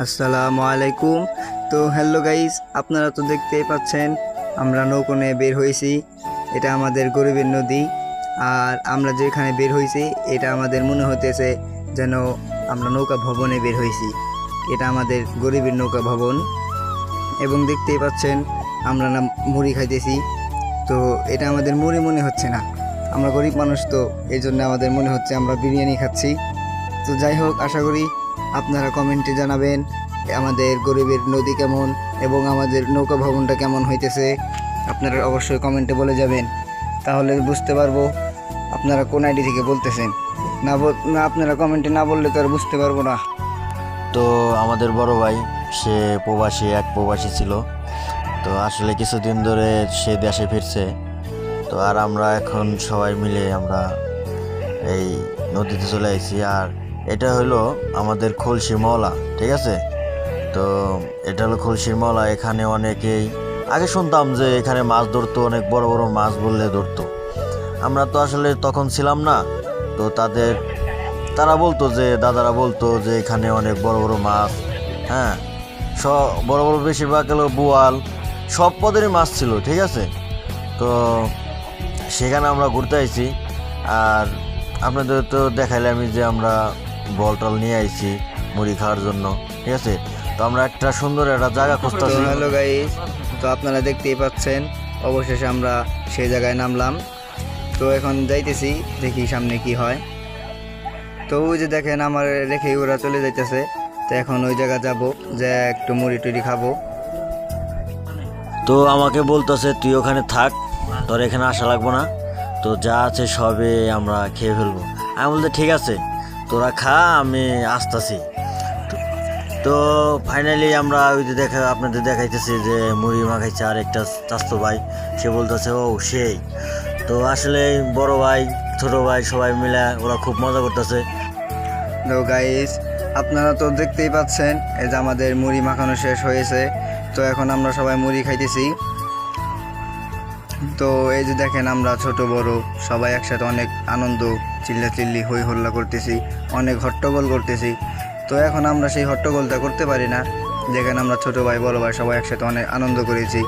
আসসালামু আলাইকুম। তো হ্যালো গাইস, আপনারা তো দেখতেই পাচ্ছেন আমরা নৌকো নিয়ে বের হয়েছি। এটা আমাদের গরিবের নদী, আর আমরা যেখানে বের হয়েছি এটা আমাদের মনে হতেছে যেন আমরা নৌকা ভবনে বের হয়েছি। এটা আমাদের গরিবের নৌকা ভবন, এবং দেখতেই পাচ্ছেন আমরা না মুড়ি খাইতেছি। তো এটা আমাদের মুড়ি মনে হচ্ছে না, আমরা গরিব মানুষ, তো এই জন্য আমাদের মনে হচ্ছে আমরা বিরিয়ানি খাচ্ছি। তো যাই হোক, আশা করি আপনারা কমেন্টে জানাবেন আমাদের গরিবের নদী কেমন এবং আমাদের নৌকা ভবনটা কেমন হইতেছে। আপনারা অবশ্যই কমেন্টে বলে যাবেন, তাহলে বুঝতে পারবো আপনারা কোন আইডি থেকে বলতেছেন। না আপনারা কমেন্টে না বললে তো আর বুঝতে পারবো না। তো আমাদের বড় ভাই সে এক প্রবাসী ছিল। তো আসলে কিছুদিন ধরে সে দেশে ফিরছে। তো আর আমরা এখন সবাই মিলে আমরা এই নদীতে চলে আসছি। আর এটা হলো আমাদের খুলশি মওলা, ঠিক আছে? তো এটা হলো খুলশির মওলা। এখানে অনেকেই আগে শুনতাম যে এখানে মাছ ধরতো, অনেক বড় বড় মাছ বললে ধরতো। আমরা তো আসলে তখন ছিলাম না। তো তারা বলতো, যে দাদারা বলতো যে এখানে অনেক বড় বড় মাছ, হ্যাঁ, সব বড় বড়, বেশিরভাগ হলো বোয়াল, সব পদেরই মাছ ছিল, ঠিক আছে? তো সেখানে আমরা ঘুরতে আইছি। আর আপনাদের তো দেখাইলামই যে আমরা বল টল নিয়ে আইছি মুড়ি খাওয়ার জন্য, ঠিক আছে? তো আমরা একটা সুন্দর একটা জায়গা খুঁজতেছি। হ্যালো গাইস, তো আপনারা দেখতেই পাচ্ছেন অবশেষে আমরা সেই জায়গায় নামলাম। তো এখন যাইতেছি, দেখি সামনে কি হয়। তো ওই যে দেখেন আমার রেখে ওরা চলে যাইতেছে। তো এখন ওই জায়গা যাব, যে একটু মুড়ি টুড়ি খাবো। তো আমাকে বলতেছে তুই ওখানে থাক, তোর এখানে আসা লাগবো না, তো যা আছে সবে আমরা খেয়ে ফেলবো। আমি বলতে ঠিক আছে, তোরা খা, আমি আসতেছি। তো ফাইনালি আমরা ওই যে আপনাদের দেখাইতেছি যে মুড়ি মাখাইছে আর একটা চাস্তো ভাই, সে বলতেছে ও সেই। তো আসলে বড় ভাই ছোট ভাই সবাই মিলে ওরা খুব মজা করতেছে। তো গাইস, আপনারা তো দেখতেই পাচ্ছেন এই যে আমাদের মুড়ি মাখানো শেষ হয়েছে। তো এখন আমরা সবাই মুড়ি খাইতেছি। তো এই যে দেখেন আমরা ছোট বড় সবাই একসাথে অনেক আনন্দ, চিল্লাচিল্লি হই হল্লা করতেছি, অনেক হট্টগোল করতেছি। তো এখন আমরা সেই হট্টগোলটা করতে পারি না, যেখানে আমরা ছোট ভাই বড় ভাই সবাই একসাথে অনেক আনন্দ করেছি।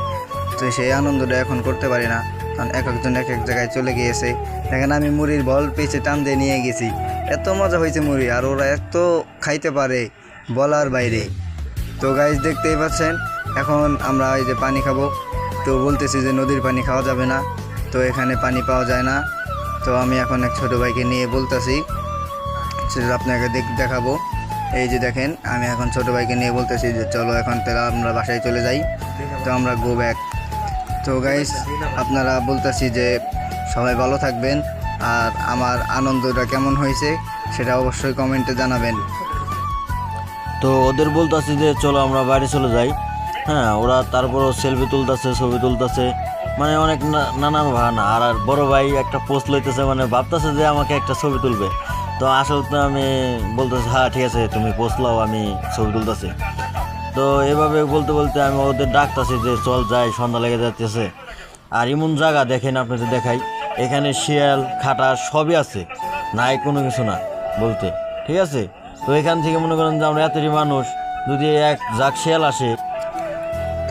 তো সেই আনন্দটা এখন করতে পারি না, কারণ এক একজন এক এক জায়গায় চলে গিয়েছে। দেখেন আমি মুড়ির বল পেয়েছে টান দিয়ে নিয়ে গেছি, এত মজা হয়েছে মুড়ি, আর ওরা এত খাইতে পারে বলার বাইরে। তো গাইস দেখতেই পাচ্ছেন এখন আমরা এই যে পানি খাবো। তো বলতেছি যে নদীর পানি খাওয়া যাবে না, তো এখানে পানি পাওয়া যায় না। তো আমি এখন এক ছোটো ভাইকে নিয়ে বলতেছি, সেটা আপনাকে দেখাবো। এই যে দেখেন আমি এখন ছোটো ভাইকে নিয়ে বলতেছি যে চলো এখন তাহলে আমরা বাসায় চলে যাই। তো আমরা গো ব্যাক। তো গাইস, আপনারা বলতেছি যে সবাই ভালো থাকবেন, আর আমার আনন্দটা কেমন হয়েছে সেটা অবশ্যই কমেন্টে জানাবেন। তো ওদের বলতেছি যে চলো আমরা বাইরে চলে যাই। হ্যাঁ, ওরা তারপরও সেলফি তুলতেছে, ছবি তুলতেছে, মানে অনেক নানান বাহানা। আর বড় ভাই একটা পোস্ট লইতেছে, মানে ভাবতেছে যে আমাকে একটা ছবি তুলবে। তো আসলে তো আমি বলতেছি হ্যাঁ ঠিক আছে তুমি পোস্ট লাও, আমি ছবি তুলতেছি। তো এভাবে বলতে বলতে আমি ওদের ডাকতেছি যে চল যাই, সন্ধ্যা লেগে যাচ্ছে। আর এমন জায়গা দেখেন আপনাদের দেখাই, এখানে শিয়াল খাটা সবই আছে, নাই কোনো কিছু না বলতে, ঠিক আছে? তো এখান থেকে মনে করেন যে আমরা এতটি মানুষ, যদি এক জাক শিয়াল আসে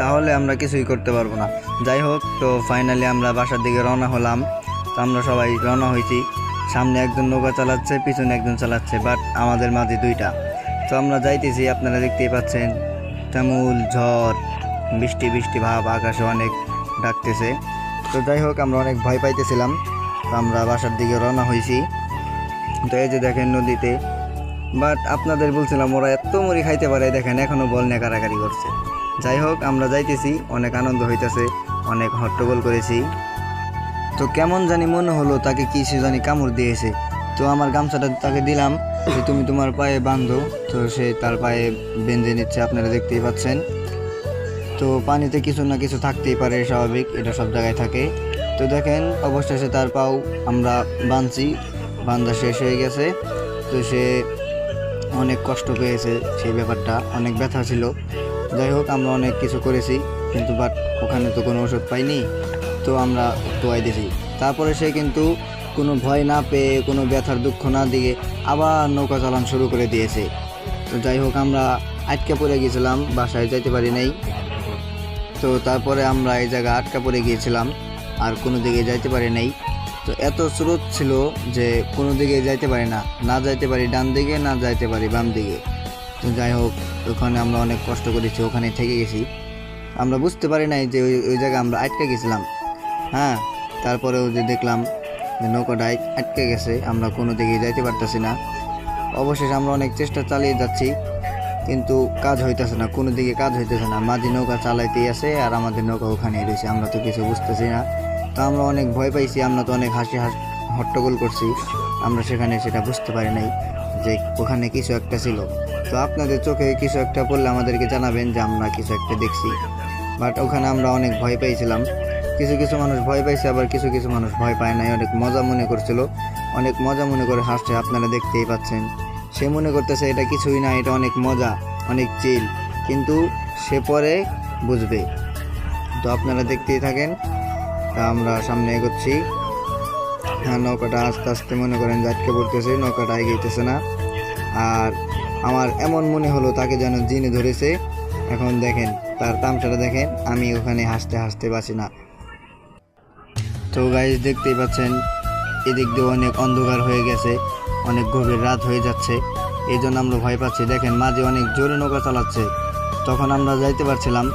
তাহলে আমরা কিছুই করতে পারবো না। যাই হোক, তো ফাইনালি আমরা বাসার দিকে রওনা হলাম। তো আমরা সবাই রওনা হয়েছি, সামনে একজন নৌকা চালাচ্ছে, পিছনে একজন চালাচ্ছে, বাট আমাদের মাঝে দুইটা। তো আমরা যাইতেছি, আপনারা দেখতেই পাচ্ছেন তেমুল ঝড়, বৃষ্টি বৃষ্টি ভাব, আকাশে অনেক ডাকতেছে। তো যাই হোক, আমরা অনেক ভয় পাইতেছিলাম। তো আমরা বাসার দিকে রওনা হয়েছি। তো এই যে দেখেন নদীতে, বাট আপনাদের বলছিলাম ওরা এত মুড়ি খাইতে পারে, দেখেন এখনও বল নিয়ে কারাকারি করছে। যাই হোক, আমরা যাইতেছি, অনেক আনন্দ হইতেছে, অনেক হট্টগোল করেছি। তো কেমন জানি মনে হলো তাকে কি সে জানি কামড় দিয়েছে। তো আমার গামছাটা তাকে দিলাম যে তুমি তোমার পায়ে বাঁধো। তো সে তার পায়ে বেঁধে নিচ্ছে, আপনারা দেখতেই পাচ্ছেন। তো পানিতে কিছু না কিছু থাকতেই পারে, স্বাভাবিক, এটা সব জায়গায় থাকে। তো দেখেন অবশেষে তার পাও আমরা বাঁধছি, বাঁধা শেষ হয়ে গেছে। তো সে অনেক কষ্ট পেয়েছে, সেই ব্যাপারটা অনেক ব্যথা ছিল। যাই হোক, আমরা অনেক কিছু করেছি, কিন্তু বাট ওখানে তো কোনো ওষুধ পাইনি। তো আমরা তোয়াই দিয়েছি। তারপরে সে কিন্তু কোনো ভয় না পেয়ে, কোনো ব্যথার দুঃখ না দিয়ে আবার নৌকা চালান শুরু করে দিয়েছে। তো যাই হোক, আমরা আটকা পড়ে গিয়েছিলাম, বাসায় যাইতে পারি নাই। তো তারপরে আমরা এই জায়গা আটকা পড়ে গিয়েছিলাম, আর কোনো দিকে যাইতে পারি নাই। তো এত স্রোত ছিল যে কোনো দিকে যাইতে পারি না, না যাইতে পারি ডান দিকে, না যাইতে পারি বাম দিকে। তো যাই হোক, ওখানে আমরা অনেক কষ্ট করেছি, ওখানে থেকে গেছি। আমরা বুঝতে পারি নাই যে ওই জায়গায় আমরা আটকে গেছিলাম। হ্যাঁ, তারপরেও যে দেখলাম যে নৌকাটা আটকে গেছে, আমরা কোনো দিকে যাইতে পারতেছি না। অবশেষে আমরা অনেক চেষ্টা চালিয়ে যাচ্ছি, কিন্তু কাজ হইতেছে না, কোনো দিকে কাজ হইতেছে না। মাঝি নৌকা চালাইতেই আছে আর আমাদের নৌকা ওখানে রয়েছে, আমরা তো কিছু বুঝতেছি না। তো আমরা অনেক ভয় পাইছি, আমরা তো অনেক হাসি হট্টগোল করছি। আমরা সেখানে সেটা বুঝতে পারি নাই যে ওখানে কিছু একটা ছিল। তো আপনাদের চোখে কিছু একটা পড়লে আমাদেরকে জানাবেন যে আমরা কিছু একটা দেখছি। বাট ওখানে আমরা অনেক ভয় পাইছিলাম। কিছু কিছু মানুষ ভয় পাইছে, আবার কিছু কিছু মানুষ ভয় পায় নাই, অনেক মজা মনে করছিল, অনেক মজা মনে করে হাসছে, আপনারা দেখতেই পাচ্ছেন। সে মনে করতেছে এটা কিছুই না, এটা অনেক মজা, অনেক চিল, কিন্তু সে পরে বুঝবে। তো আপনারা দেখতেই থাকেন। তা আমরা সামনে এগোচ্ছি। হ্যাঁ, নৌকাটা আস্তে আস্তে মনে করেন যে আটকে পড়তেছে, নৌকাটা এগিয়েতেছে না। আর আমার এমন মনে হলো তাকে যেন জিনে ধরেছে। এখন দেখেন তার তামসাটা দেখেন, আমি ওখানে হাসতে হাসতে বাঁচি না। তো গাইস দেখতেই পাচ্ছেন, এদিক দিয়ে অনেক অন্ধকার হয়ে গেছে, অনেক গভীর রাত হয়ে যাচ্ছে, এই জন্য আমরা ভয় পাচ্ছি। দেখেন মাঝে অনেক জোরে নৌকা চালাচ্ছে, তখন আমরা যাইতে পারছিলাম,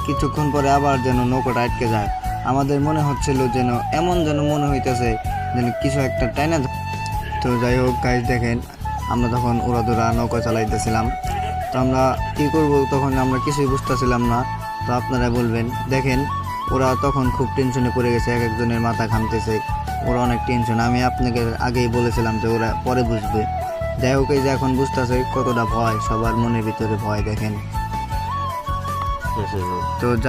কিছুক্ষণ পরে আবার যেন নৌকাটা আটকে যায়। আমাদের মনে হচ্ছিল যেন এমন যেন মনে হইতেছে যেন কিছু একটা টাইনা। তো যাই হোক গাইস, দেখেন আমরা তখন উড়াদুরা নৌকা চালাইতেছিলাম। তো আমরা কী করব তখন আমরা কিছুই বুঝতেছিলাম না। তো আপনারা বলবেন, দেখেন ওরা তখন খুব টেনশনে পড়ে গেছে, এক একজনের মাথা ঘামতেছে, ওরা অনেক টেনশন। আমি আপনাকে আগেই বলেছিলাম যে ওরা পরে বুঝবে। যাই হোক, এই যে এখন বুঝতেছে কতটা ভয়, সবার মনের ভিতরে ভয় দেখেন। তো যাই